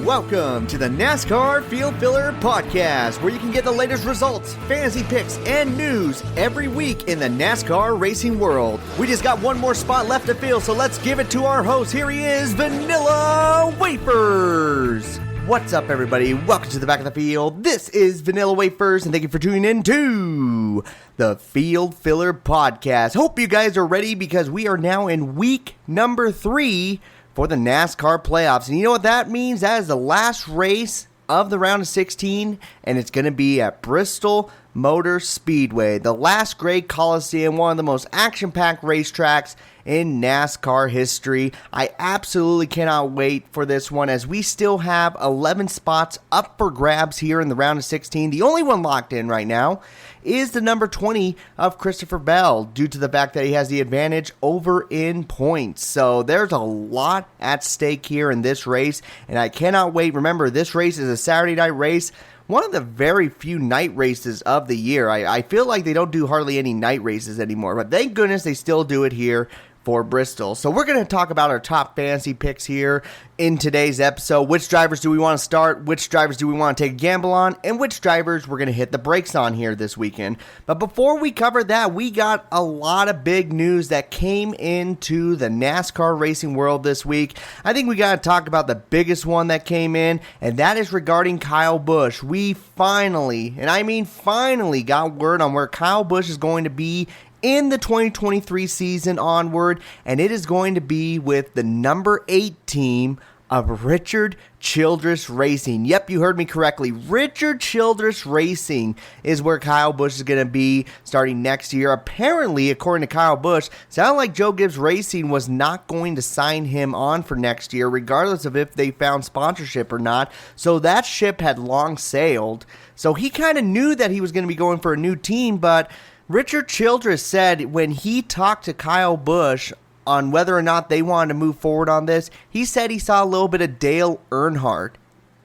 Welcome to the NASCAR Field Filler Podcast, where you can get the latest results, fantasy picks, and news every week in the NASCAR racing world. We just got one more spot left to fill, so let's give it to our host. Here he is, Vanilla Wafers. What's up, everybody? Welcome to the back of the field. This is Vanilla Wafers, and thank you for tuning in to the Field Filler Podcast. Hope you guys are ready, because we are now in week number 3 for the NASCAR playoffs. And you know what that means? That is the last race of the round of 16, and it's going to be at Bristol Motor Speedway, the last great Coliseum, one of the most action-packed racetracks in NASCAR history. I absolutely cannot wait for this one, as we still have 11 spots up for grabs here in the round of 16. The only one locked in right now is the number 20 of Christopher Bell, due to the fact that he has the advantage over in points. So there's a lot at stake here in this race, and I cannot wait. Remember, this race is a Saturday night race, one of the very few night races of the year. I feel like they don't do hardly any night races anymore, but thank goodness they still do it here for Bristol. So we're going to talk about our top fantasy picks here in today's episode. Which drivers do we want to start? Which drivers do we want to take a gamble on? And which drivers we're going to hit the brakes on here this weekend. But before we cover that, we got a lot of big news that came into the NASCAR racing world this week. I think we got to talk about the biggest one that came in, and that is regarding Kyle Busch. We finally, and I mean finally, got word on where Kyle Busch is going to be in the 2023 season onward, and it is going to be with the number 8 team of Richard Childress Racing. Yep, you heard me correctly. Richard Childress Racing is where Kyle Busch is going to be starting next year. Apparently, according to Kyle Busch, sounded like Joe Gibbs Racing was not going to sign him on for next year, regardless of if they found sponsorship or not. So that ship had long sailed. So he kind of knew that he was going to be going for a new team, but Richard Childress said when he talked to Kyle Busch on whether or not they wanted to move forward on this, he said he saw a little bit of Dale Earnhardt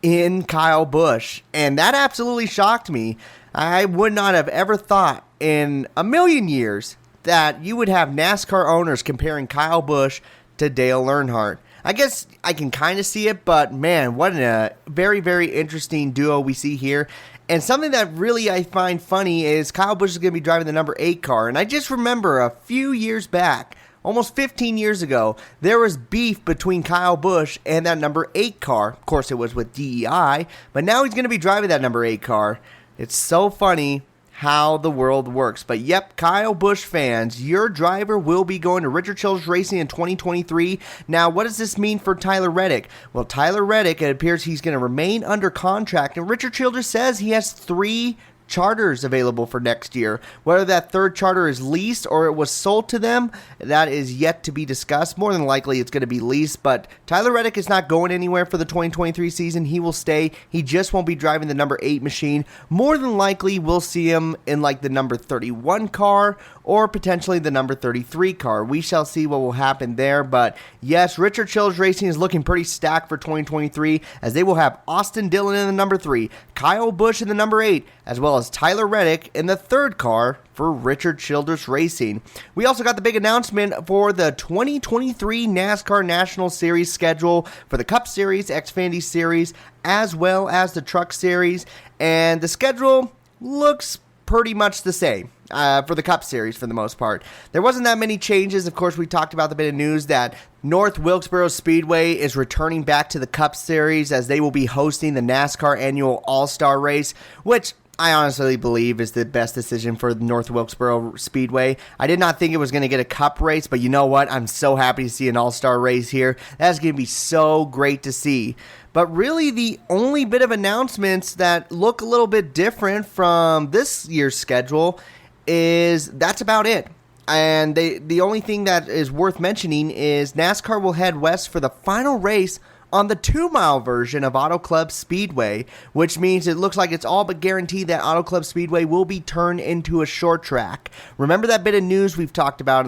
in Kyle Busch, and that absolutely shocked me. I would not have ever thought in a million years that you would have NASCAR owners comparing Kyle Busch to Dale Earnhardt. I guess I can kind of see it, but man, what a very, very interesting duo we see here. And something that really I find funny is Kyle Busch is going to be driving the number 8 car. And I just remember a few years back, almost 15 years ago, there was beef between Kyle Busch and that number 8 car. Of course, it was with DEI, but now he's going to be driving that number 8 car. It's so funny how the world works. But yep, Kyle Busch fans, your driver will be going to Richard Childress Racing in 2023. Now, what does this mean for Tyler Reddick? Well, Tyler Reddick, it appears he's going to remain under contract, and Richard Childress says he has 3 charters available for next year. Whether that third charter is leased or it was sold to them, that is yet to be discussed. More than likely it's going to be leased, but Tyler Reddick is not going anywhere for the 2023 season. He will stay. He just won't be driving the number 8 machine. More than likely we'll see him in like the number 31 car or potentially the number 33 car. We shall see what will happen there, but yes, Richard Childress Racing is looking pretty stacked for 2023, as they will have Austin Dillon in the number 3, Kyle Busch in the number 8, as well as Tyler Reddick in the 3rd car for Richard Childress Racing. We also got the big announcement for the 2023 NASCAR National Series schedule for the Cup Series, Xfinity Series, as well as the Truck Series, and the schedule looks pretty much the same for the Cup Series for the most part. There wasn't that many changes. Of course, we talked about the bit of news that North Wilkesboro Speedway is returning back to the Cup Series, as they will be hosting the NASCAR Annual All-Star Race, which I honestly believe is the best decision for North Wilkesboro Speedway. I did not think it was going to get a Cup race, but you know what? I'm so happy to see an All-Star race here. That's going to be so great to see. But really, the only bit of announcements that look a little bit different from this year's schedule is that's about it. And the only thing that is worth mentioning is NASCAR will head west for the final race on the 2-mile version of Auto Club Speedway, which means it looks like it's all but guaranteed that Auto Club Speedway will be turned into a short track. Remember that bit of news we've talked about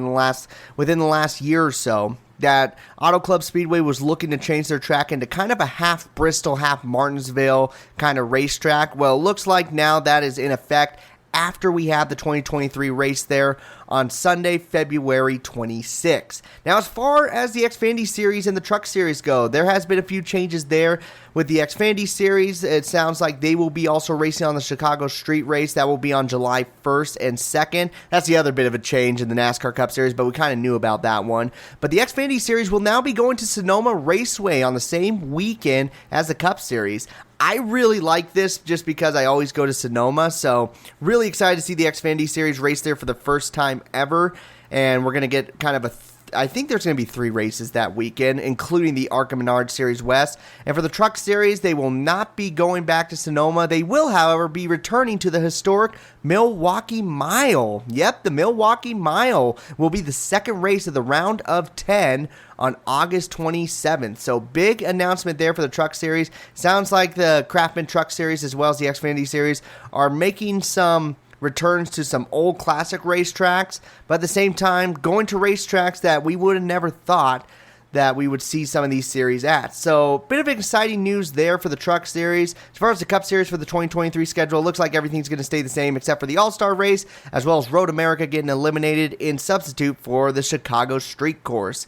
within the last year or so, that Auto Club Speedway was looking to change their track into kind of a half Bristol, half Martinsville kind of racetrack? Well, it looks like now that is in effect after we have the 2023 race there on Sunday, February 26th. Now, as far as the Xfinity Series and the Truck Series go, there has been a few changes there. With the Xfinity Series, it sounds like they will be also racing on the Chicago Street Race. That will be on July 1st and 2nd. That's the other bit of a change in the NASCAR Cup Series, but we kind of knew about that one. But the Xfinity Series will now be going to Sonoma Raceway on the same weekend as the Cup Series. I really like this just because I always go to Sonoma, so really excited to see the Xfinity Series race there for the first time ever. And we're going to get kind of I think there's going to be 3 races that weekend, including the ARCA Menard Series West. And for the Truck Series, they will not be going back to Sonoma. They will, however, be returning to the historic Milwaukee Mile. Yep, the Milwaukee Mile will be the second race of the round of 10 on August 27th. So big announcement there for the Truck Series. Sounds like the Craftsman Truck Series as well as the Xfinity Series are making some returns to some old classic racetracks, but at the same time going to racetracks that we would have never thought that we would see some of these series at. So bit of exciting news there for the Truck Series. As far as the Cup Series for the 2023 schedule, it looks like everything's going to stay the same except for the All-Star race, as well as Road America getting eliminated in substitute for the Chicago Street Course.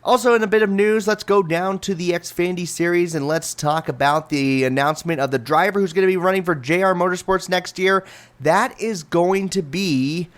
Also, in a bit of news, let's go down to the Xfinity Series and let's talk about the announcement of the driver who's going to be running for JR Motorsports next year. That is going to be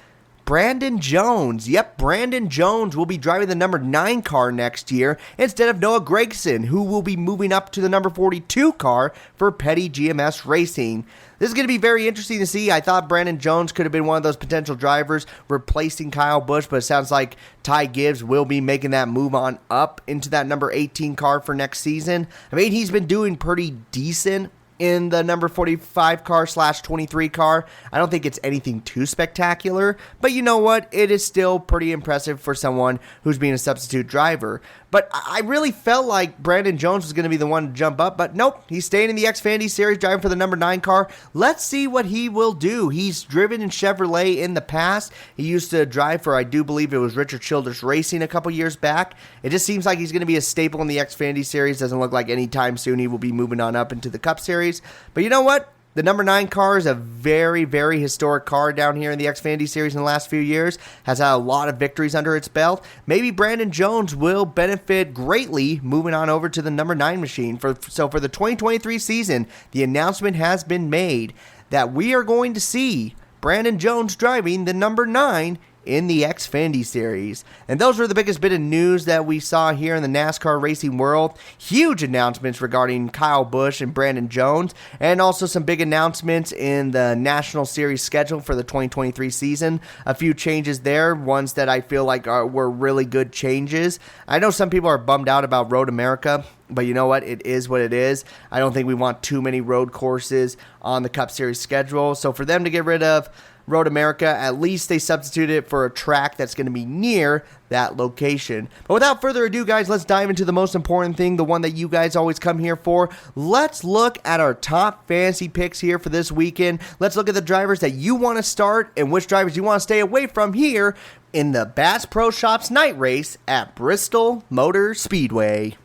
Brandon Jones. Yep, Brandon Jones will be driving the number 9 car next year instead of Noah Gragson, who will be moving up to the number 42 car for Petty GMS Racing. This is going to be very interesting to see. I thought Brandon Jones could have been one of those potential drivers replacing Kyle Busch, but it sounds like Ty Gibbs will be making that move on up into that number 18 car for next season. I mean, he's been doing pretty decent in the number 45 car / 23 car. I don't think it's anything too spectacular, but you know what? It is still pretty impressive for someone who's being a substitute driver. But I really felt like Brandon Jones was going to be the one to jump up, but nope, he's staying in the Xfinity Series driving for the number 9 car. Let's see what he will do. He's driven in Chevrolet in the past. He used to drive for, I do believe it was Richard Childress Racing a couple years back. It just seems like he's going to be a staple in the Xfinity Series. Doesn't look like anytime soon he will be moving on up into the Cup Series. But you know what? The number 9 car is a very, very historic car down here in the Xfinity Series in the last few years. Has had a lot of victories under its belt. Maybe Brandon Jones will benefit greatly moving on over to the number 9 machine. So for the 2023 season, the announcement has been made that we are going to see Brandon Jones driving the number 9 in the Xfinity Series. And those were the biggest bit of news that we saw here in the NASCAR racing world. Huge announcements regarding Kyle Busch and Brandon Jones, and also some big announcements in the National Series schedule for the 2023 season. A few changes there, ones that I feel like were really good changes. I know some people are bummed out about Road America, but you know what? It is what it is. I don't think we want too many road courses on the Cup Series schedule. So for them to get rid of Road America, at least they substituted it for a track that's going to be near that location. But without further ado, guys, let's dive into the most important thing, the one that you guys always come here for. Let's look at our top fantasy picks here for this weekend. Let's look at the drivers that you want to start and which drivers you want to stay away from here in the Bass Pro Shops night race at Bristol Motor Speedway.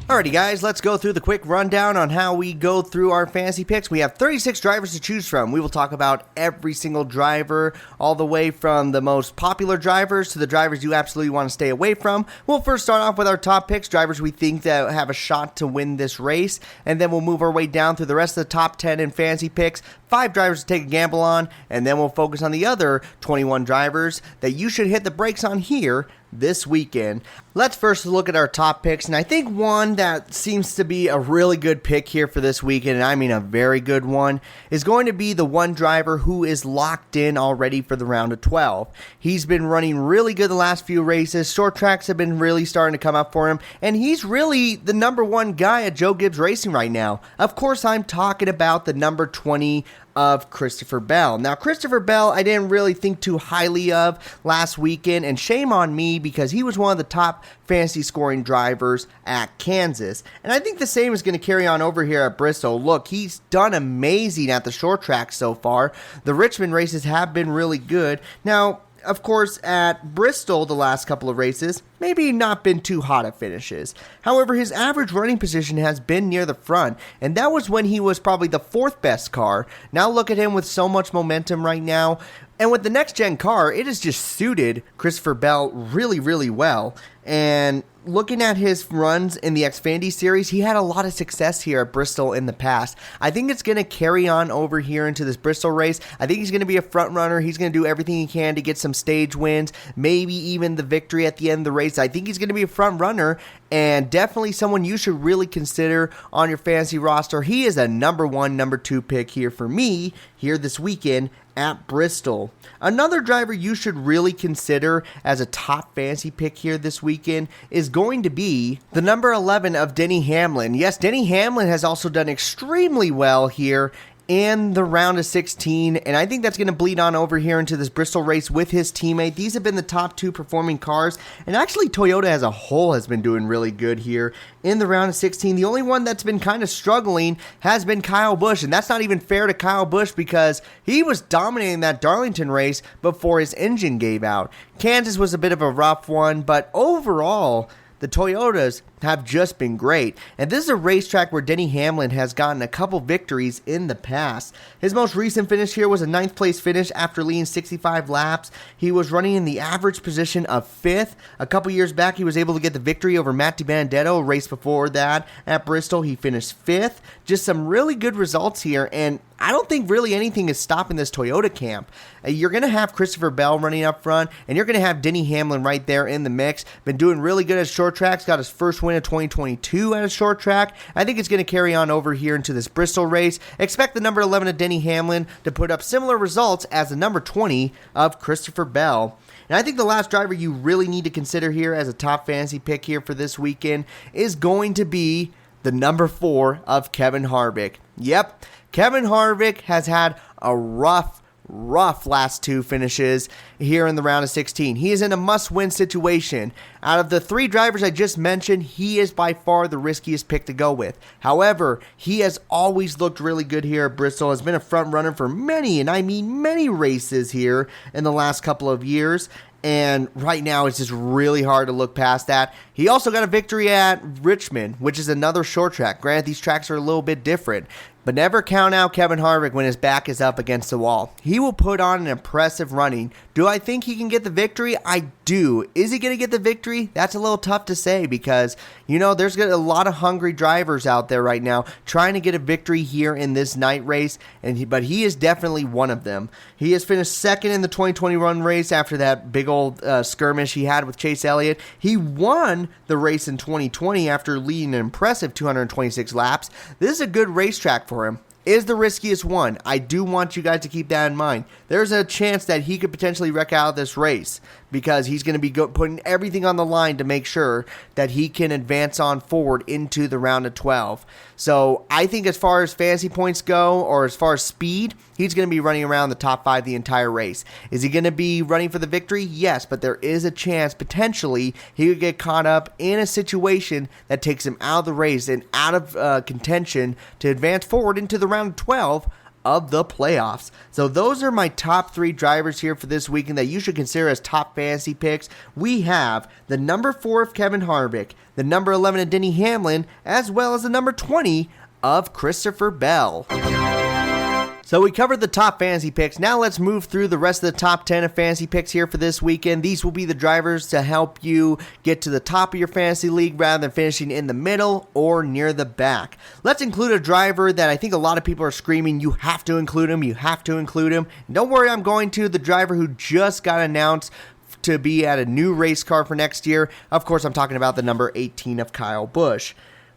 Alrighty guys, let's go through the quick rundown on how we go through our fantasy picks. We have 36 drivers to choose from. We will talk about every single driver, all the way from the most popular drivers to the drivers you absolutely want to stay away from. We'll first start off with our top picks, drivers we think that have a shot to win this race, and then we'll move our way down through the rest of the top 10 in fantasy picks. 5 drivers to take a gamble on, and then we'll focus on the other 21 drivers that you should hit the brakes on here this weekend. Let's first look at our top picks, and I think one that seems to be a really good pick here for this weekend, and I mean a very good one, is going to be the one driver who is locked in already for the round of 12. He's been running really good the last few races. Short tracks have been really starting to come up for him, and he's really the number 1 guy at Joe Gibbs Racing right now. Of course, I'm talking about the number 20 of Christopher Bell. Now, Christopher Bell, I didn't really think too highly of last weekend, and shame on me because he was one of the top fantasy scoring drivers at Kansas. And I think the same is going to carry on over here at Bristol. Look, he's done amazing at the short track so far. The Richmond races have been really good. Now, of course, at Bristol the last couple of races, maybe not been too hot at finishes. However, his average running position has been near the front, and that was when he was probably the 4th best car. Now look at him with so much momentum right now. And with the next gen car, it has just suited Christopher Bell really, really well. And looking at his runs in the Xfinity Series, he had a lot of success here at Bristol in the past. I think it's going to carry on over here into this Bristol race. I think he's going to be a front runner. He's going to do everything he can to get some stage wins, maybe even the victory at the end of the race. I think he's going to be a front runner, and definitely someone you should really consider on your fantasy roster. He is a number 1, number 2 pick here for me here this weekend at Bristol. Another driver you should really consider as a top fantasy pick here this weekend is going to be the number 11 of Denny Hamlin. Yes, Denny Hamlin has also done extremely well here in the round of 16, and I think that's going to bleed on over here into this Bristol race with his teammate. These have been the top 2 performing cars, and actually Toyota as a whole has been doing really good here in the round of 16. The only one that's been kind of struggling has been Kyle Busch, and that's not even fair to Kyle Busch because he was dominating that Darlington race before his engine gave out. Kansas was a bit of a rough one, but overall, the Toyotas have just been great. And this is a racetrack where Denny Hamlin has gotten a couple victories in the past. His most recent finish here was a 9th place finish after leading 65 laps. He was running in the average position of 5th. A couple years back, he was able to get the victory over Matt DiBenedetto. A race before that at Bristol, he finished 5th. Just some really good results here, and I don't think really anything is stopping this Toyota camp. You're going to have Christopher Bell running up front, and you're going to have Denny Hamlin right there in the mix. Been doing really good at short tracks, got his first win of 2022 at a short track. I think it's going to carry on over here into this Bristol race. Expect the number 11 of Denny Hamlin to put up similar results as the number 20 of Christopher Bell. And I think the last driver you really need to consider here as a top fantasy pick here for this weekend is going to be the number 4 of Kevin Harvick. Yep, Kevin Harvick has had a rough last 2 finishes here in the round of 16. He is in a must-win situation. Out of the 3 drivers I just mentioned, he is by far the riskiest pick to go with. However, he has always looked really good here at Bristol, has been a front runner for many, and I mean many races here in the last couple of years. And right now, it's just really hard to look past that. He also got a victory at Richmond, which is another short track. Granted, these tracks are a little bit different. But never count out Kevin Harvick when his back is up against the wall. He will put on an impressive running. Do I think he can get the victory? I do. Is he going to get the victory? That's a little tough to say because, there's a lot of hungry drivers out there right now trying to get a victory here in this night race, but he is definitely one of them. He has finished 2nd in the 2021 race after that big old skirmish he had with Chase Elliott. He won the race in 2020 after leading an impressive 226 laps. This is a good racetrack for him. Is the riskiest one. I do want you guys to keep that in mind. There's a chance that he could potentially wreck out this race because he's going to be putting everything on the line to make sure that he can advance on forward into the round of 12. So I think as far as fantasy points go, or as far as speed, he's going to be running around the top 5 the entire race. Is he going to be running for the victory? Yes, but there is a chance potentially he could get caught up in a situation that takes him out of the race and out of contention to advance forward into the round of 12 of the playoffs. So those are my top 3 drivers here for this weekend that you should consider as top fantasy picks. We have the number 4 of Kevin Harvick, the number 11 of Denny Hamlin, as well as the number 20 of Christopher Bell. So we covered the top fantasy picks. Now let's move through the rest of the top 10 of fantasy picks here for this weekend. These will be the drivers to help you get to the top of your fantasy league rather than finishing in the middle or near the back. Let's include a driver that I think a lot of people are screaming, you have to include him, you have to include him. And don't worry, I'm going to. The driver who just got announced to be at a new race car for next year. Of course, I'm talking about the number 18 of Kyle Busch.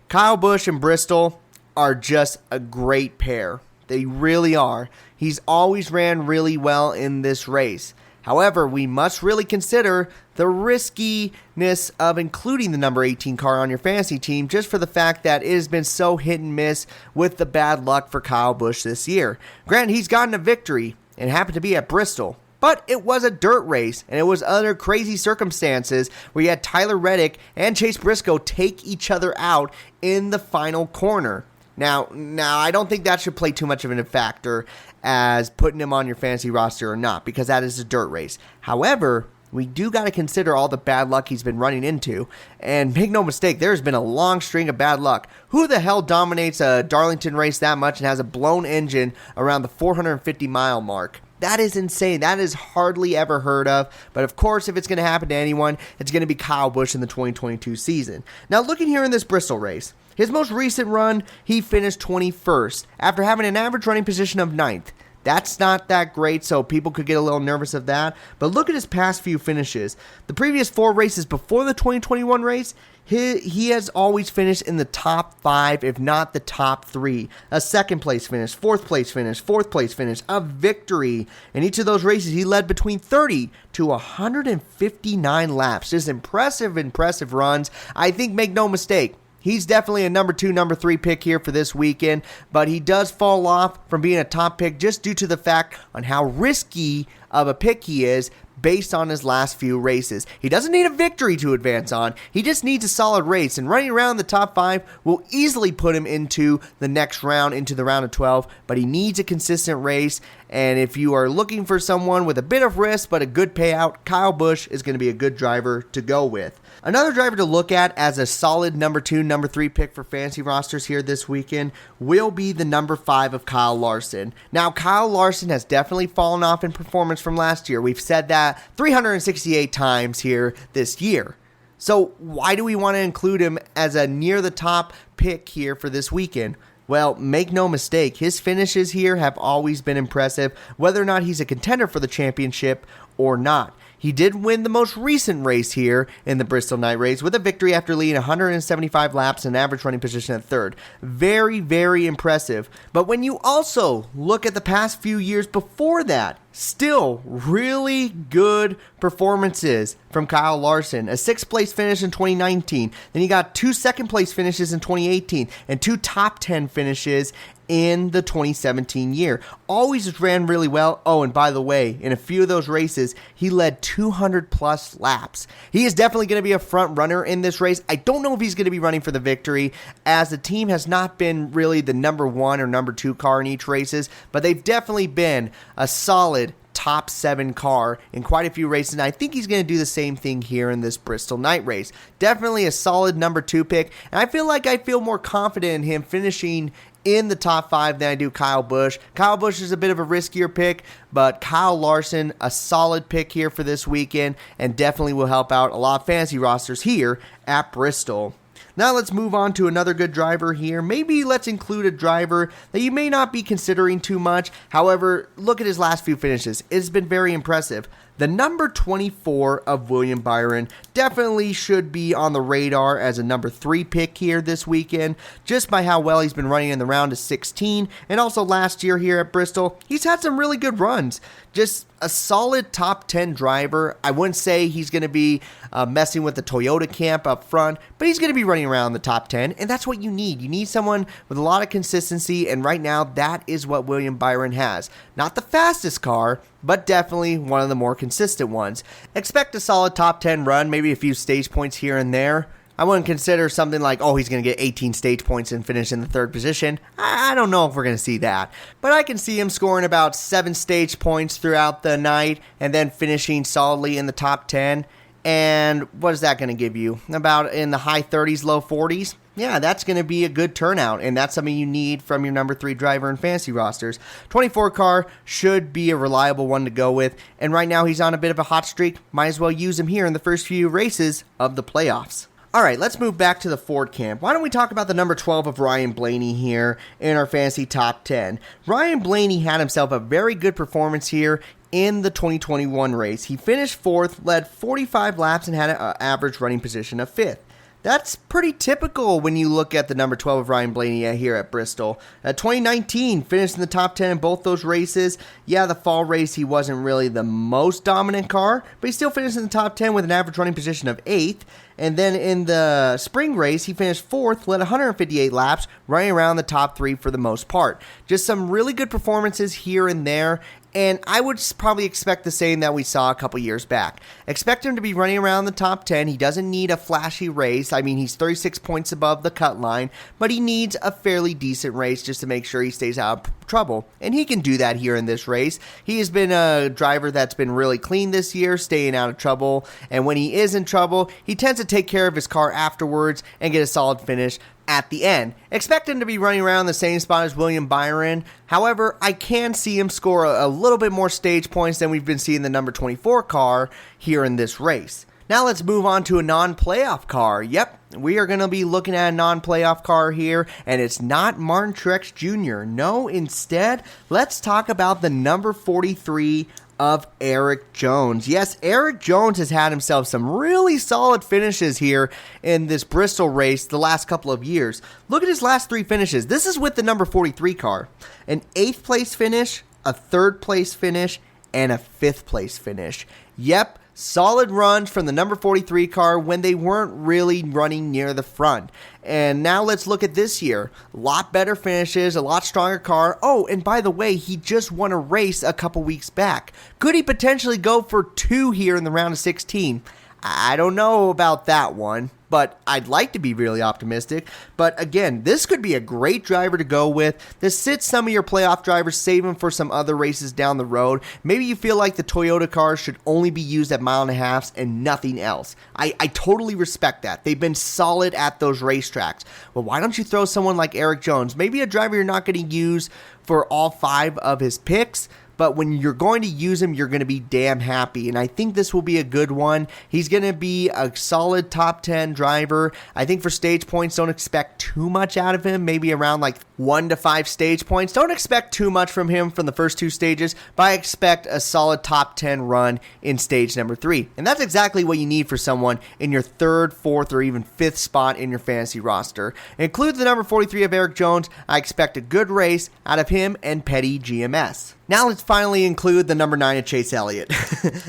Kyle Busch and Bristol are just a great pair. They really are. He's always ran really well in this race. However, we must really consider the riskiness of including the number 18 car on your fantasy team just for the fact that it has been so hit and miss with the bad luck for Kyle Busch this year. Granted, he's gotten a victory and happened to be at Bristol. But it was a dirt race, and it was under crazy circumstances where you had Tyler Reddick and Chase Briscoe take each other out in the final corner. Now, I don't think that should play too much of a factor as putting him on your fantasy roster or not, because that is a dirt race. However, we do got to consider all the bad luck he's been running into. And make no mistake, there's been a long string of bad luck. Who the hell dominates a Darlington race that much and has a blown engine around the 450-mile mark? That is insane. That is hardly ever heard of. But of course, if it's going to happen to anyone, it's going to be Kyle Busch in the 2022 season. Now, looking here in this Bristol race, his most recent run, he finished 21st after having an average running position of 9th. That's not that great, so people could get a little nervous of that. But look at his past few finishes. The previous 4 races before the 2021 race, he has always finished in the top 5, if not the top 3. A second place finish, 4th place finish, 4th place finish, a victory. In each of those races, he led between 30 to 159 laps. Just impressive runs. I think, make no mistake, he's definitely a number 2, number 3 pick here for this weekend, but he does fall off from being a top pick just due to the fact on how risky of a pick he is based on his last few races. He doesn't need a victory to advance on. He just needs a solid race, and running around the top 5 will easily put him into the next round, into the round of 12, but he needs a consistent race, and if you are looking for someone with a bit of risk but a good payout, Kyle Busch is going to be a good driver to go with. Another driver to look at as a solid number 2, number 3 pick for fantasy rosters here this weekend will be the number 5 of Kyle Larson. Now, Kyle Larson has definitely fallen off in performance from last year. We've said that 368 times here this year. So why do we want to include him as a near the top pick here for this weekend? Well, make no mistake, his finishes here have always been impressive, whether or not he's a contender for the championship or not. He did win the most recent race here in the Bristol Night Race with a victory after leading 175 laps and average running position at 3rd. Very impressive. But when you also look at the past few years before that, still really good performances from Kyle Larson. A 6th place finish in 2019. Then he got 2 second place finishes in 2018 and 2 top 10 finishes in the 2017 year. Always ran really well. Oh, and by the way, in a few of those races, he led 200 plus laps. He is definitely going to be a front runner in this race. I don't know if he's going to be running for the victory, as the team has not been really the number 1 or number 2 car in each races, but they've definitely been a solid top 7 car in quite a few races, and I think he's going to do the same thing here in this Bristol Night Race. Definitely a solid number 2 pick, and I feel more confident in him finishing in the top 5 than I do Kyle Busch. Kyle Busch is a bit of a riskier pick, but Kyle Larson, a solid pick here for this weekend, and definitely will help out a lot of fantasy rosters here at Bristol. Now let's move on to another good driver here. Maybe let's include a driver that you may not be considering too much. However, look at his last few finishes. It's been very impressive. The number 24 of William Byron definitely should be on the radar as a number 3 pick here this weekend, just by how well he's been running in the round of 16, and also last year here at Bristol, he's had some really good runs. Just a solid top 10 driver. I wouldn't say he's going to be messing with the Toyota camp up front, but he's going to be running around the top 10, and that's what you need. You need someone with a lot of consistency, and right now, that is what William Byron has. Not the fastest car, but definitely one of the more consistent ones. Expect a solid top 10 run, maybe a few stage points here and there. I wouldn't consider something like, oh, he's going to get 18 stage points and finish in the 3rd position. I don't know if we're going to see that. But I can see him scoring about 7 stage points throughout the night and then finishing solidly in the top 10. And what is that going to give you? About in the high 30s, low 40s? Yeah, that's going to be a good turnout, and that's something you need from your number 3 driver in fantasy rosters. 24 car should be a reliable one to go with, and right now he's on a bit of a hot streak. Might as well use him here in the first few races of the playoffs. All right, let's move back to the Ford camp. Why don't we talk about the number 12 of Ryan Blaney here in our fantasy top 10. Ryan Blaney had himself a very good performance here in the 2021 race. He finished 4th, led 45 laps, and had an average running position of 5th. That's pretty typical when you look at the number 12 of Ryan Blaney here at Bristol. 2019, finished in the top 10 in both those races. Yeah, the fall race, he wasn't really the most dominant car, but he still finished in the top 10 with an average running position of 8th. And then in the spring race, he finished 4th, led 158 laps, running around the top 3 for the most part. Just some really good performances here and there. And I would probably expect the same that we saw a couple years back. Expect him to be running around the top 10. He doesn't need a flashy race. I mean, he's 36 points above the cut line, but he needs a fairly decent race just to make sure he stays out of trouble. And he can do that here in this race. He has been a driver that's been really clean this year, staying out of trouble. And when he is in trouble, he tends to take care of his car afterwards and get a solid finish at the end. Expect him to be running around the same spot as William Byron. However, I can see him score a little bit more stage points than we've been seeing the number 24 car here in this race. Now let's move on to a non-playoff car. Yep, we are going to be looking at a non-playoff car here, and it's not Martin Truex Jr. No, instead, let's talk about the number 43 of Erik Jones. Yes, Erik Jones has had himself some really solid finishes here in this Bristol race the last couple of years. Look at his last 3 finishes. This is with the number 43 car. An 8th place finish, a 3rd place finish, and a 5th place finish. Yep, solid runs from the number 43 car when they weren't really running near the front. And now let's look at this year. A lot better finishes, a lot stronger car. Oh, and by the way, he just won a race a couple weeks back. Could he potentially go for 2 here in the round of 16? I don't know about that one, but I'd like to be really optimistic. But again, this could be a great driver to go with. This sits some of your playoff drivers, save them for some other races down the road. Maybe you feel like the Toyota cars should only be used at mile and a halves and nothing else. I totally respect that. They've been solid at those racetracks. Well, why don't you throw someone like Erik Jones? Maybe a driver you're not going to use for all 5 of his picks, but when you're going to use him, you're going to be damn happy. And I think this will be a good one. He's going to be a solid top 10 driver. I think for stage points, don't expect too much out of him. Maybe around like 1 to 5 stage points. Don't expect too much from him from the first 2 stages, but I expect a solid top 10 run in stage number 3. And that's exactly what you need for someone in your 3rd, 4th, or even 5th spot in your fantasy roster. Include the number 43 of Erik Jones. I expect a good race out of him and Petty GMS. Now let's finally include the number 9 of Chase Elliott.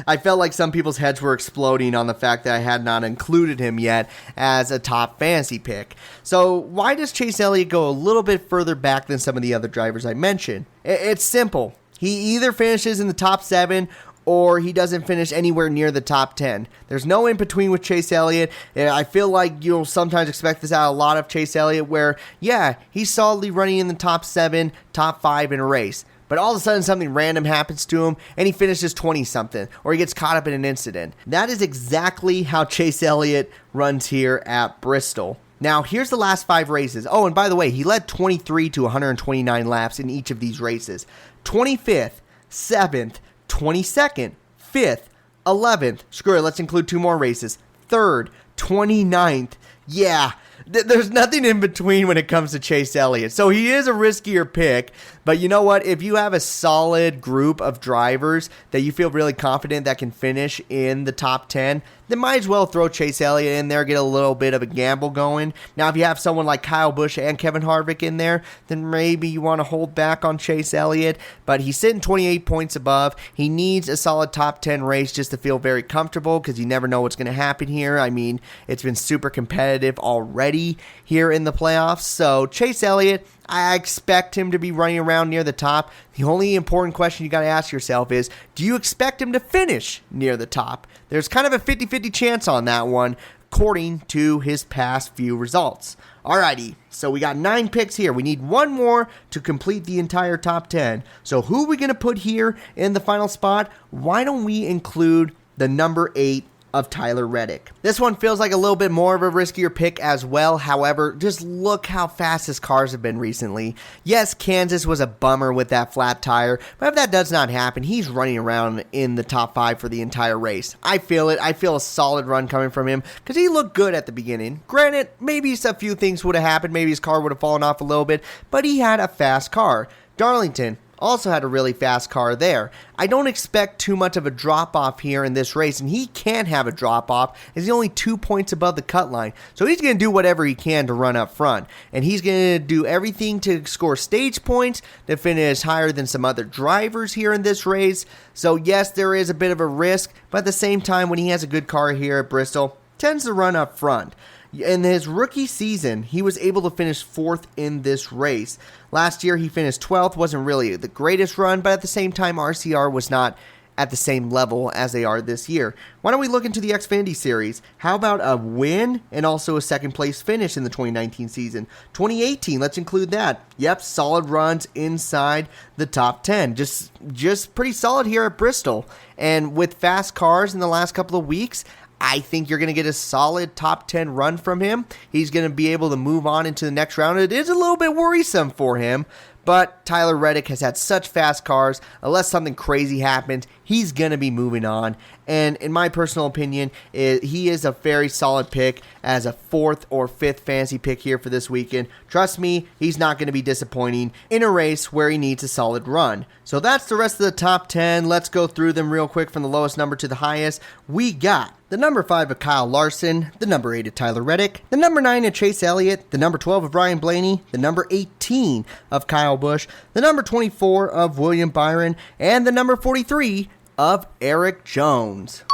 I felt like some people's heads were exploding on the fact that I had not included him yet as a top fantasy pick. So why does Chase Elliott go a little bit further back than some of the other drivers I mentioned? It's simple. He either finishes in the top 7 or he doesn't finish anywhere near the top 10. There's no in between with Chase Elliott. I feel like you'll sometimes expect this out of a lot of Chase Elliott where, yeah, he's solidly running in the top 7, top 5 in a race. But all of a sudden something random happens to him and he finishes 20-something or he gets caught up in an incident. That is exactly how Chase Elliott runs here at Bristol. Now, here's the last 5 races. Oh, and by the way, he led 23 to 129 laps in each of these races. 25th, 7th, 22nd, 5th, 11th. Screw it, let's include 2 more races. 3rd, 29th. Yeah, there's nothing in between when it comes to Chase Elliott. So he is a riskier pick. But you know what? If you have a solid group of drivers that you feel really confident that can finish in the top 10, then might as well throw Chase Elliott in there, get a little bit of a gamble going. Now, if you have someone like Kyle Busch and Kevin Harvick in there, then maybe you want to hold back on Chase Elliott. But he's sitting 28 points above. He needs a solid top 10 race just to feel very comfortable because you never know what's going to happen here. I mean, it's been super competitive already here in the playoffs. So Chase Elliott, I expect him to be running around near the top. The only important question you got to ask yourself is, do you expect him to finish near the top? There's kind of a 50-50 chance on that one, according to his past few results. Alrighty, so we got 9 picks here. We need 1 more to complete the entire top 10. So who are we going to put here in the final spot? Why don't we include the number 8 of Tyler Reddick? This one feels like a little bit more of a riskier pick as well. However, just look how fast his cars have been recently. Yes, Kansas was a bummer with that flat tire, but if that does not happen, he's running around in the top 5 for the entire race. I feel it. I feel a solid run coming from him because he looked good at the beginning. Granted, maybe a few things would have happened. Maybe his car would have fallen off a little bit, but he had a fast car. Darlington also had a really fast car there. I don't expect too much of a drop-off here in this race, and he can have a drop-off as he's only 2 points above the cut line. So he's going to do whatever he can to run up front, and he's going to do everything to score stage points, to finish higher than some other drivers here in this race. So yes, there is a bit of a risk, but at the same time, when he has a good car here at Bristol, tends to run up front. In his rookie season, he was able to finish 4th in this race. Last year, he finished 12th. Wasn't really the greatest run, but at the same time, RCR was not at the same level as they are this year. Why don't we look into the Xfinity Series? How about a win and also a second place finish in the 2019 season? 2018, let's include that. Yep, solid runs inside the top 10. Just pretty solid here at Bristol. And with fast cars in the last couple of weeks, I think you're going to get a solid top 10 run from him. He's going to be able to move on into the next round. It is a little bit worrisome for him, but Tyler Reddick has had such fast cars. Unless something crazy happens, he's going to be moving on. And in my personal opinion, he is a very solid pick as a 4th or 5th fantasy pick here for this weekend. Trust me, he's not going to be disappointing in a race where he needs a solid run. So that's the rest of the top 10. Let's go through them real quick from the lowest number to the highest. We got the number 5 of Kyle Larson, the number 8 of Tyler Reddick, the number 9 of Chase Elliott, the number 12 of Ryan Blaney, the number 18 of Kyle Busch, the number 24 of William Byron, and the number 43 of Eric Jones.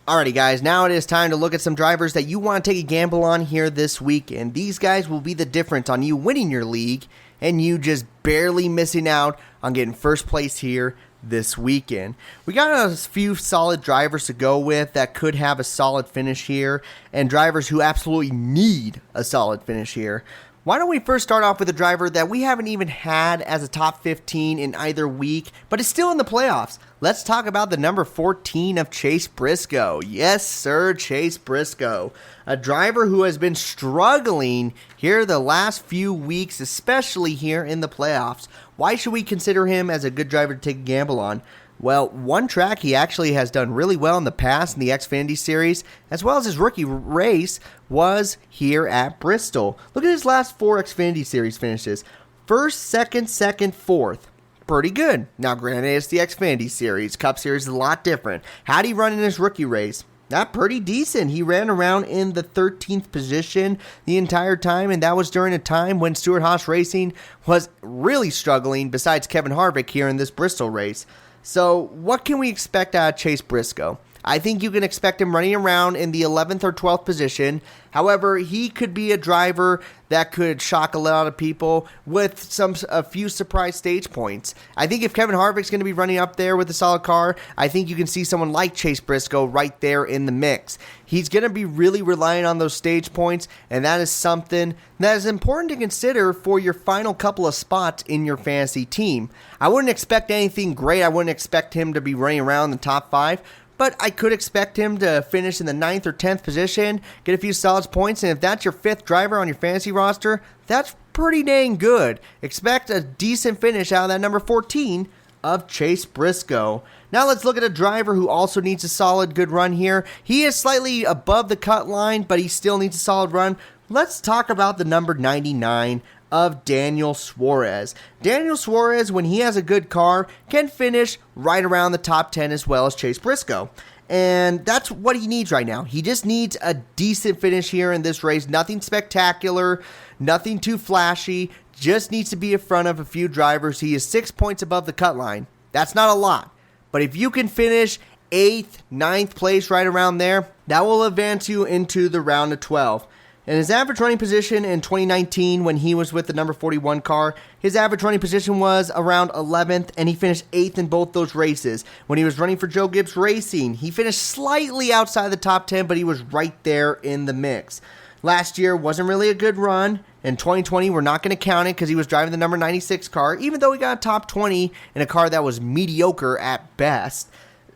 Alrighty guys, now it is time to look at some drivers that you want to take a gamble on here this weekend. These guys will be the difference on you winning your league and you just barely missing out on getting first place here this weekend. We got a few solid drivers to go with that could have a solid finish here, and drivers who absolutely need a solid finish here. Why don't we first start off with a driver that we haven't even had as a top 15 in either week, but is still in the playoffs. Let's talk about the number 14 of Chase Briscoe. Yes, sir, Chase Briscoe. A driver who has been struggling here the last few weeks, especially here in the playoffs. Why should we consider him as a good driver to take a gamble on? Well, one track he actually has done really well in the past in the Xfinity Series, as well as his rookie race, was here at Bristol. Look at his last 4 Xfinity Series finishes. 1st, 2nd, 2nd, 4th. Pretty good. Now, granted, it's the Xfinity Series. Cup Series is a lot different. How'd he run in his rookie race? Not pretty decent. He ran around in the 13th position the entire time, and that was during a time when Stewart-Haas Racing was really struggling, besides Kevin Harvick here in this Bristol race. So what can we expect out of Chase Briscoe? I think you can expect him running around in the 11th or 12th position. However, he could be a driver that could shock a lot of people with a few surprise stage points. I think if Kevin Harvick's going to be running up there with a solid car, I think you can see someone like Chase Briscoe right there in the mix. He's going to be really relying on those stage points, and that is something that is important to consider for your final couple of spots in your fantasy team. I wouldn't expect anything great. I wouldn't expect him to be running around the top 5. But I could expect him to finish in the 9th or 10th position, get a few solid points, and if that's your 5th driver on your fantasy roster, that's pretty dang good. Expect a decent finish out of that number 14 of Chase Briscoe. Now let's look at a driver who also needs a solid good run here. He is slightly above the cut line, but he still needs a solid run. Let's talk about the number 99 of Daniel Suarez. Daniel Suarez, when he has a good car, can finish right around the top 10 as well as Chase Briscoe. And that's what he needs right now. He just needs a decent finish here in this race. Nothing spectacular, nothing too flashy. Just needs to be in front of a few drivers. He is 6 points above the cut line. That's not a lot. But if you can finish 8th, 9th place right around there, that will advance you into the round of 12. And his average running position in 2019 when he was with the number 41 car, his average running position was around 11th, and he finished 8th in both those races. When he was running for Joe Gibbs Racing, he finished slightly outside the top 10, but he was right there in the mix. Last year wasn't really a good run. In 2020, we're not going to count it because he was driving the number 96 car, even though he got a top 20 in a car that was mediocre at best.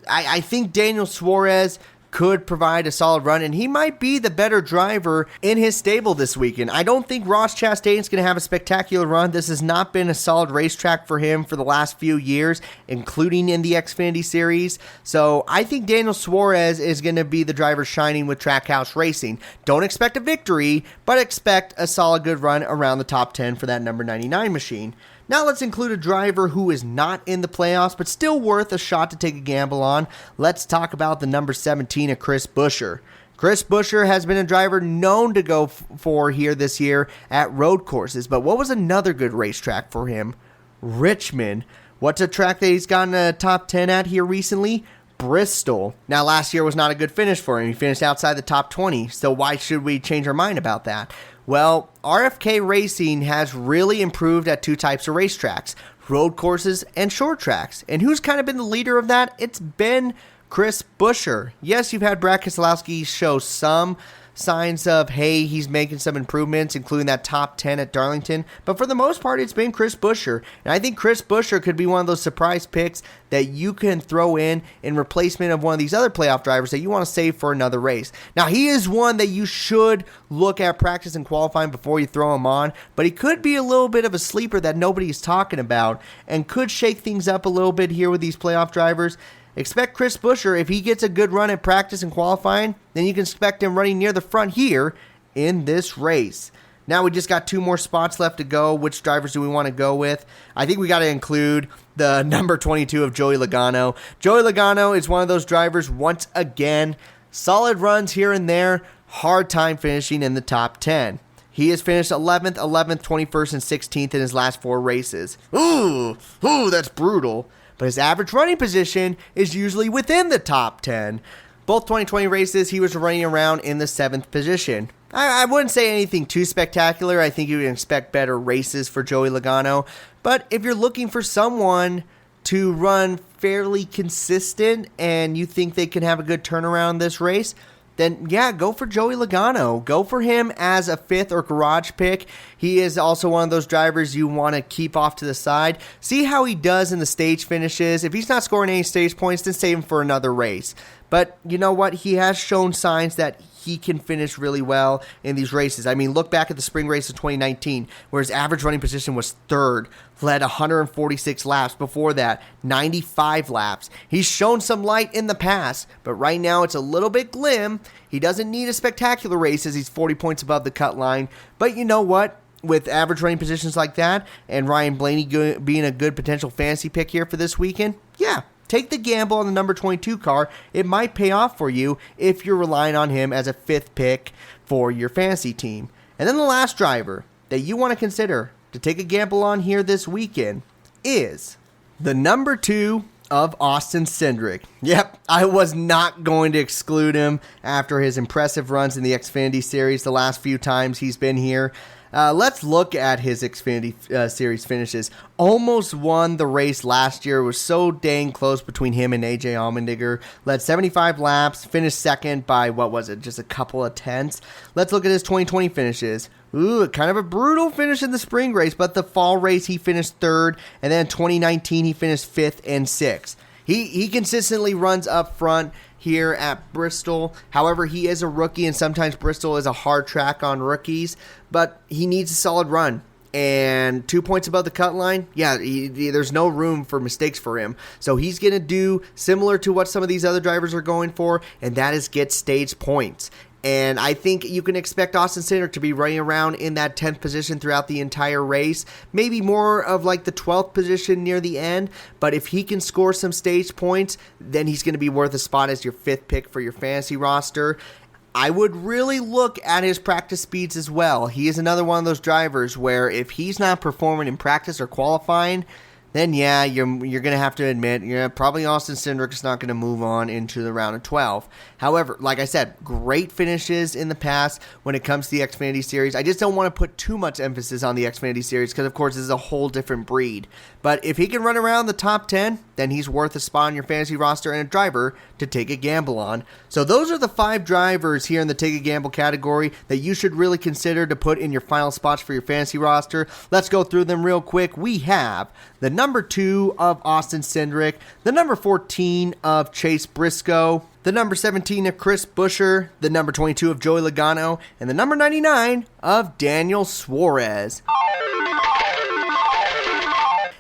I think Daniel Suarez could provide a solid run, and he might be the better driver in his stable this weekend. I don't think Ross Chastain's going to have a spectacular run. This has not been a solid racetrack for him for the last few years, including in the Xfinity Series. So I think Daniel Suarez is going to be the driver shining with Trackhouse Racing. Don't expect a victory, but expect a solid good run around the top 10 for that number 99 machine. Now let's include a driver who is not in the playoffs, but still worth a shot to take a gamble on. Let's talk about the number 17 of Chris Buescher. Chris Buescher has been a driver known to go for here this year at road courses, but what was another good racetrack for him? Richmond. What's a track that he's gotten a top 10 at here recently? Bristol. Now, last year was not a good finish for him. He finished outside the top 20, so why should we change our mind about that? Well, RFK Racing has really improved at two types of racetracks, road courses and short tracks. And who's kind of been the leader of that? It's been Chris Buescher. Yes, you've had Brad Keselowski show some signs of, hey, he's making some improvements, including that top 10 at Darlington. But for the most part, it's been Chris Buescher. And I think Chris Buescher could be one of those surprise picks that you can throw in replacement of one of these other playoff drivers that you want to save for another race. Now, he is one that you should look at practice and qualifying before you throw him on, but he could be a little bit of a sleeper that nobody's talking about and could shake things up a little bit here with these playoff drivers. Expect Chris Buescher, if he gets a good run at practice and qualifying, then you can expect him running near the front here in this race. Now we just got two more spots left to go. Which drivers do we want to go with? I think we got to include the number 22 of Joey Logano. Joey Logano is one of those drivers, once again, solid runs here and there, hard time finishing in the top 10. He has finished 11th, 21st, and 16th in his last four races. Ooh, that's brutal. But his average running position is usually within the top 10. Both 2020 races, he was running around in the 7th position. I wouldn't say anything too spectacular. I think you would expect better races for Joey Logano. But if you're looking for someone to run fairly consistent and you think they can have a good turnaround in this race, then yeah, go for Joey Logano. Go for him as a 5th or garage pick. He is also one of those drivers you want to keep off to the side. See how he does in the stage finishes. If he's not scoring any stage points, then save him for another race. But you know what? He has shown signs that he can finish really well in these races. I mean, look back at the spring race of 2019, where his average running position was 3rd, led 146 laps. Before that, 95 laps. He's shown some light in the past, but right now it's a little bit glim. He doesn't need a spectacular race as he's 40 points above the cut line. But you know what? With average running positions like that, and Ryan Blaney being a good potential fantasy pick here for this weekend, yeah, take the gamble on the number 22 car. It might pay off for you if you're relying on him as a 5th pick for your fantasy team. And then the last driver that you want to consider to take a gamble on here this weekend is the number 2 of Austin Cindric. Yep, I was not going to exclude him after his impressive runs in the Xfinity Series the last few times he's been here. Let's look at his Xfinity Series finishes. Almost won the race last year. It was so dang close between him and AJ Allmendinger. Led 75 laps, finished second by, just a couple of tenths. Let's look at his 2020 finishes. Ooh, kind of a brutal finish in the spring race, but the fall race he finished 3rd, and then in 2019 he finished 5th and 6th. He consistently runs up front here at Bristol. However, he is a rookie, and sometimes Bristol is a hard track on rookies, but he needs a solid run. And 2 points above the cut line, there's no room for mistakes for him. So he's going to do similar to what some of these other drivers are going for, and that is get stage points. And I think you can expect Austin Cindric to be running around in that 10th position throughout the entire race. Maybe more of like the 12th position near the end. But if he can score some stage points, then he's going to be worth a spot as your 5th pick for your fantasy roster. I would really look at his practice speeds as well. He is another one of those drivers where if he's not performing in practice or qualifying, then yeah, you're going to have to admit, probably Austin Cindric is not going to move on into the round of 12. However, like I said, great finishes in the past when it comes to the Xfinity Series. I just don't want to put too much emphasis on the Xfinity Series because, of course, this is a whole different breed. But if he can run around the top 10, then he's worth a spot on your fantasy roster and a driver to take a gamble on. So those are the 5 drivers here in the take a gamble category that you should really consider to put in your final spots for your fantasy roster. Let's go through them real quick. We have the number 2 of Austin Cindric, the number 14 of Chase Briscoe, the number 17 of Chris Buescher, the number 22 of Joey Logano, and the number 99 of Daniel Suarez.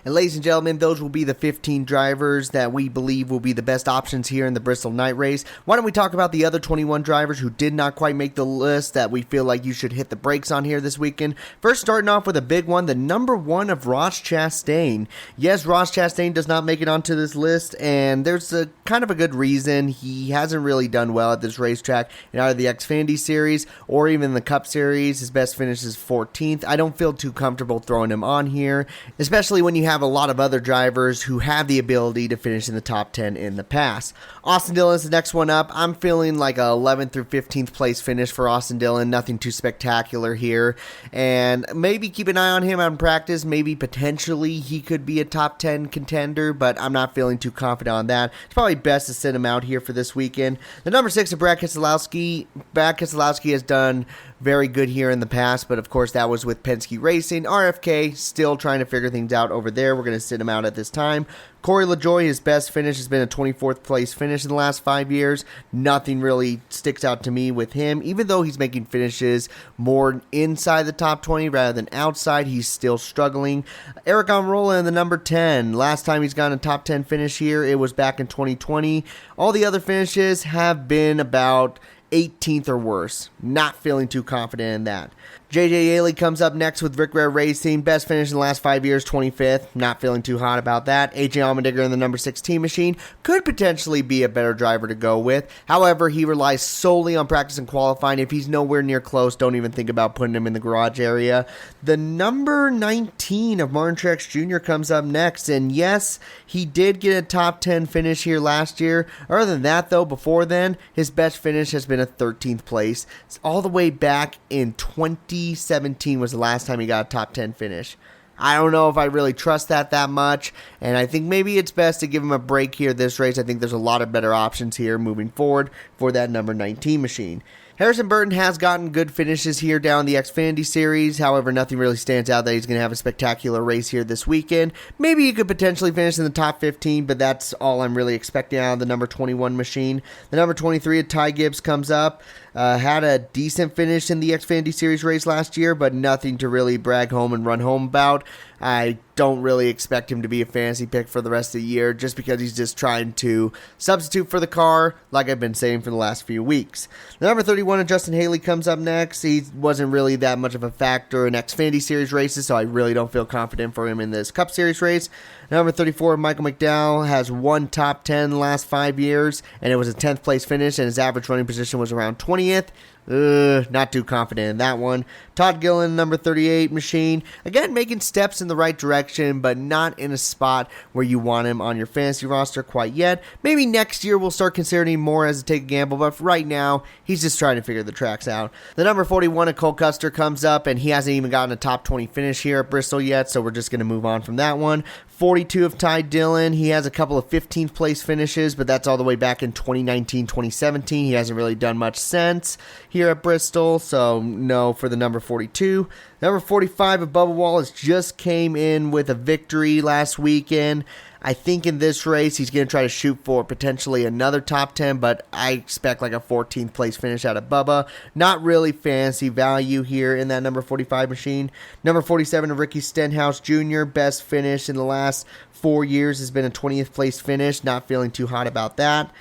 And ladies and gentlemen, those will be the 15 drivers that we believe will be the best options here in the Bristol Night Race. Why don't we talk about the other 21 drivers who did not quite make the list that we feel like you should hit the brakes on here this weekend. First, starting off with a big one, the number 1 of Ross Chastain. Yes, Ross Chastain does not make it onto this list, and there's a kind of a good reason. He hasn't really done well at this racetrack in either the Xfinity Series or even the Cup Series. His best finish is 14th. I don't feel too comfortable throwing him on here, especially when you have have a lot of other drivers who have the ability to finish in the top 10 in the past. Austin Dillon is the next one up. I'm feeling like a 11th through 15th place finish for Austin Dillon. Nothing too spectacular here. And maybe keep an eye on him on practice. Maybe potentially he could be a top 10 contender, but I'm not feeling too confident on that. It's probably best to sit him out here for this weekend. The number 6 of Brad Keselowski. Brad Keselowski has done very good here in the past, but of course that was with Penske Racing. RFK still trying to figure things out over there. We're going to sit him out at this time. Corey LaJoie, his best finish has been a 24th place finish in the last 5 years. Nothing really sticks out to me with him. Even though he's making finishes more inside the top 20 rather than outside, he's still struggling. Eric Almirola in the number 10. Last time he's gotten a top 10 finish here, it was back in 2020. All the other finishes have been about 18th or worse. Not feeling too confident in that. JJ Yeley comes up next with Rick Rare Racing. Best finish in the last 5 years, 25th. Not feeling too hot about that. AJ Allmendinger in the number 16 machine could potentially be a better driver to go with. However, he relies solely on practice and qualifying. If he's nowhere near close, don't even think about putting him in the garage area. The number 19 of Martin Truex Jr. comes up next. And yes, he did get a top 10 finish here last year. Other than that, though, before then, his best finish has been a 13th place. It's all the way back in 2017 was the last time he got a top 10 finish. I don't know if I really trust that much, and I think maybe it's best to give him a break here this race. I think there's a lot of better options here moving forward for that number 19 machine. Harrison Burton has gotten good finishes here down the Xfinity Series. However, nothing really stands out that he's going to have a spectacular race here this weekend. Maybe he could potentially finish in the top 15, but that's all I'm really expecting out of the number 21 machine. The number 23 of Ty Gibbs comes up. Had a decent finish in the Xfinity Series race last year, but nothing to really brag home and run home about. I don't really expect him to be a fantasy pick for the rest of the year just because he's just trying to substitute for the car, like I've been saying for the last few weeks. The number 31 of Justin Haley comes up next. He wasn't really that much of a factor in Xfinity Series races, so I really don't feel confident for him in this Cup Series race. Number 34, Michael McDowell, has one top 10 in the last 5 years, and it was a 10th place finish, and his average running position was around 20th. Not too confident in that one. Todd Gillen, number 38 machine. Again, making steps in the right direction, but not in a spot where you want him on your fantasy roster quite yet. Maybe next year we'll start considering him more as a take a gamble, but for right now, he's just trying to figure the tracks out. The number 41 of Cole Custer comes up, and he hasn't even gotten a top 20 finish here at Bristol yet, so we're just going to move on from that one. 42 of Ty Dillon. He has a couple of 15th place finishes, but that's all the way back in 2019, 2017. He hasn't really done much since here at Bristol, so no for the number 42. Number 45 of Bubba Wallace just came in with a victory last weekend. I think in this race he's going to try to shoot for potentially another top 10, but I expect like a 14th place finish out of Bubba. Not really fancy value here in that number 45 machine. Number 47 of Ricky Stenhouse Jr. Best finish in the last 4 years has been a 20th place finish. Not feeling too hot about that.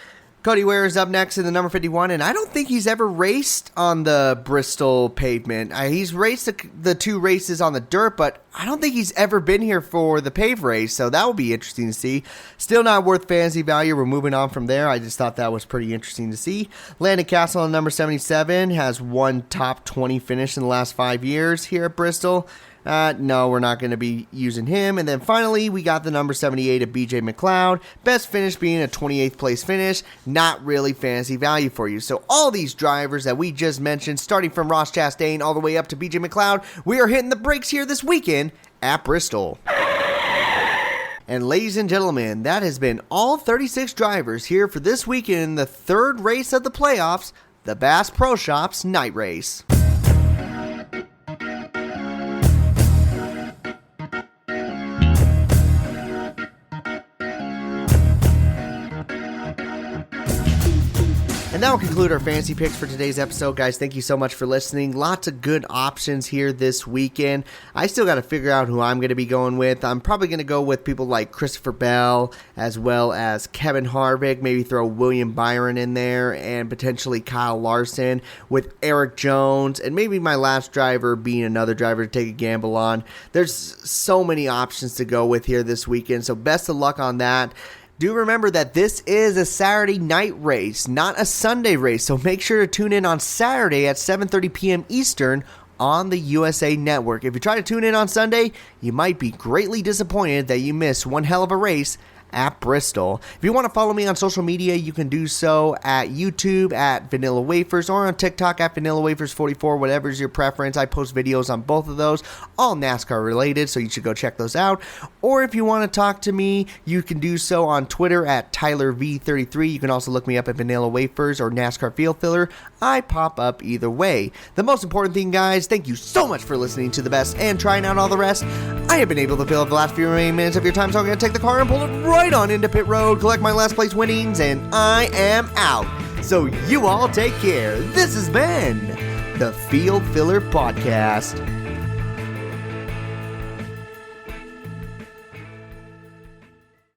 Cody Ware is up next in the number 51, and I don't think he's ever raced on the Bristol pavement. He's raced the 2 races on the dirt, but I don't think he's ever been here for the pave race, so that will be interesting to see. Still not worth fantasy value. We're moving on from there. I just thought that was pretty interesting to see. Landon Castle on number 77 has one top 20 finish in the last 5 years here at Bristol. No, we're not going to be using him. And then finally, we got the number 78 of BJ MacLeod. Best finish being a 28th place finish. Not really fantasy value for you. So all these drivers that we just mentioned, starting from Ross Chastain all the way up to BJ MacLeod, we are hitting the brakes here this weekend at Bristol. And ladies and gentlemen, that has been all 36 drivers here for this weekend in the third race of the playoffs, the Bass Pro Shops Night Race. And that will conclude our fantasy picks for today's episode, guys. Thank you so much for listening. Lots of good options here this weekend. I still got to figure out who I'm going to be going with. I'm probably going to go with people like Christopher Bell, as well as Kevin Harvick. Maybe throw William Byron in there, and potentially Kyle Larson with Eric Jones, and maybe my last driver being another driver to take a gamble on. There's so many options to go with here this weekend, so best of luck on that. Do remember that this is a Saturday night race, not a Sunday race, so make sure to tune in on Saturday at 7:30 p.m. Eastern on the USA Network. If you try to tune in on Sunday, you might be greatly disappointed that you missed one hell of a race at Bristol. If you want to follow me on social media, you can do so at YouTube at Vanilla Wafers or on TikTok at Vanilla Wafers 44, whatever's your preference. I post videos on both of those, all NASCAR related, so you should go check those out. Or if you want to talk to me, you can do so on Twitter at TylerV33. You can also look me up at Vanilla Wafers or NASCAR Field Filler. I pop up either way. The most important thing, guys, thank you so much for listening to the best and trying out all the rest. I have been able to fill up the last few remaining minutes of your time, so I'm going to take the car and pull it right on into pit road, collect my last place winnings, and I am out. So you all take care. This has been the Field Filler Podcast.